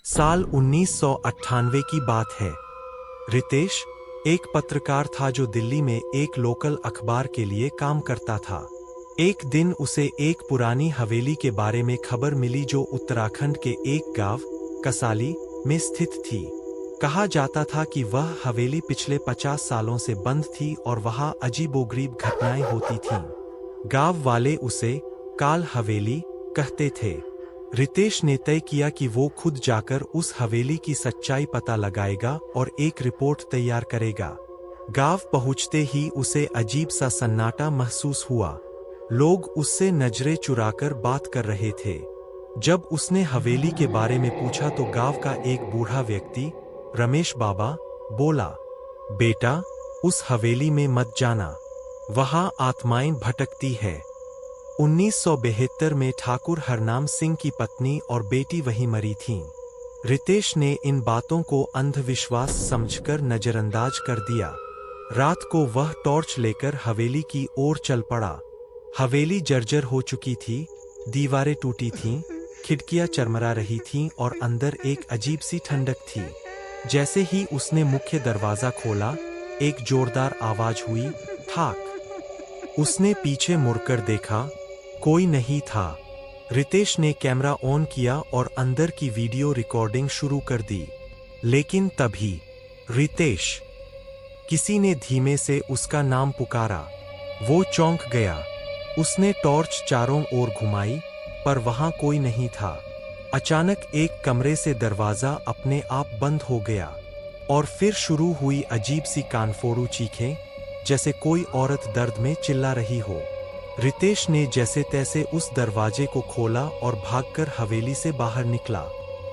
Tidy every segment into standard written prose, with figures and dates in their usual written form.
साल 1998 की बात है। रितेश एक पत्रकार था जो दिल्ली में एक लोकल अखबार के लिए काम करता था। एक दिन उसे एक पुरानी हवेली के बारे में खबर मिली जो उत्तराखंड के एक गांव कसाली में स्थित थी। कहा जाता था कि वह हवेली पिछले 50 सालों से बंद थी और वहां अजीबोगरीब घटनाएं होती थीं। गांव वाले उसे काल हवेली कहते थे। रितेश ने तय किया कि वो खुद जाकर उस हवेली की सच्चाई पता लगाएगा और एक रिपोर्ट तैयार करेगा। गांव पहुंचते ही उसे अजीब सा सन्नाटा महसूस हुआ। लोग उससे नजरें चुराकर बात कर रहे थे। जब उसने हवेली के बारे में पूछा तो गांव का एक बूढ़ा व्यक्ति रमेश बाबा बोला, बेटा उस हवेली में मत जाना, वहां आत्माएं भटकती है। 1972 में ठाकुर हरनाम सिंह की पत्नी और बेटी वहीं मरी थीं। रितेश ने इन बातों को अंधविश्वास समझकर नजरअंदाज कर दिया। रात को वह टॉर्च लेकर हवेली की ओर चल पड़ा। हवेली जर्जर हो चुकी थी, दीवारें टूटी थीं, खिड़कियां चरमरा रही थीं और अंदर एक अजीब सी ठंडक थी। जैसे ही उसने मुख्य दरवाजा खोला, एक जोरदार आवाज हुई, ठाक। उसने पीछे मुड़कर देखा, कोई नहीं था। रितेश ने कैमरा ऑन किया और अंदर की वीडियो रिकॉर्डिंग शुरू कर दी। लेकिन तभी रितेश, किसी ने धीमे से उसका नाम पुकारा। वो चौंक गया। उसने टॉर्च चारों ओर घुमाई, पर वहां कोई नहीं था। अचानक एक कमरे से दरवाजा अपने आप बंद हो गया और फिर शुरू हुई अजीब सी कानफोड़ू चीखें, जैसे कोई औरत दर्द में चिल्ला रही हो। रितेश ने जैसे तैसे उस दरवाजे को खोला और भागकर हवेली से बाहर निकला।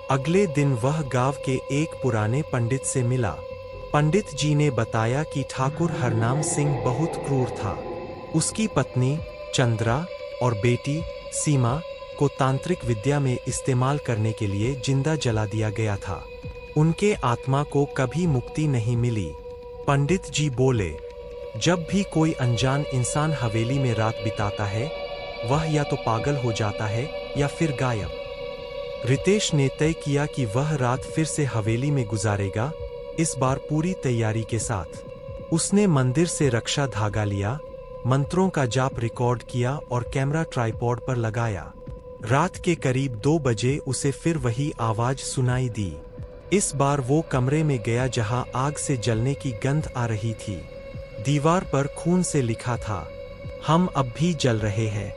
अगले दिन वह गांव के एक पुराने पंडित से मिला। पंडित जी ने बताया कि ठाकुर हरनाम सिंह बहुत क्रूर था। उसकी पत्नी चंद्रा और बेटी सीमा को तांत्रिक विद्या में इस्तेमाल करने के लिए जिंदा जला दिया गया था। उनके आत्मा को कभी मुक्ति नहीं मिली। पंडित जी बोले, जब भी कोई अनजान इंसान हवेली में रात बिताता है, वह या तो पागल हो जाता है या फिर गायब। रितेश ने तय किया कि वह रात फिर से हवेली में गुजारेगा, इस बार पूरी तैयारी के साथ। उसने मंदिर से रक्षा धागा लिया, मंत्रों का जाप रिकॉर्ड किया और कैमरा ट्राइपॉड पर लगाया। रात के करीब 2 बजे उसे फिर वही आवाज सुनाई दी। इस बार वो कमरे में गया जहां आग से जलने की गंध आ रही थी। दीवार पर खून से लिखा था, हम अब भी जल रहे हैं।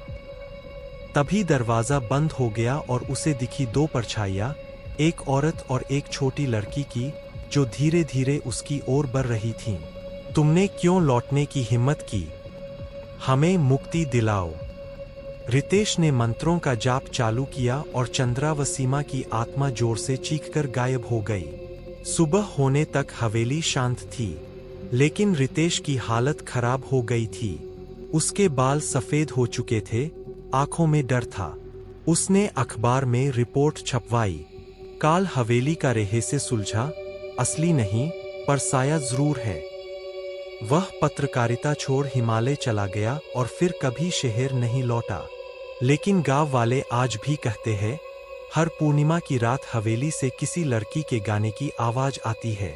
तभी दरवाजा बंद हो गया और उसे दिखी 2 परछाइयां, एक औरत और एक छोटी लड़की की, जो धीरे धीरे उसकी ओर बढ़ रही थीं। तुमने क्यों लौटने की हिम्मत की? हमें मुक्ति दिलाओ। रितेश ने मंत्रों का जाप चालू किया और चंद्रा व सीमा की आत्मा जोर से चीखकर गायब हो गई। सुबह होने तक हवेली शांत थी, लेकिन रितेश की हालत खराब हो गई थी। उसके बाल सफेद हो चुके थे, आंखों में डर था। उसने अखबार में रिपोर्ट छपवाई। काल हवेली का रहस्य सुलझा, असली नहीं पर साया जरूर है। वह पत्रकारिता छोड़ हिमालय चला गया और फिर कभी शहर नहीं लौटा। लेकिन गांव वाले आज भी कहते हैं, हर पूर्णिमा की रात हवेली से किसी लड़की के गाने की आवाज आती है।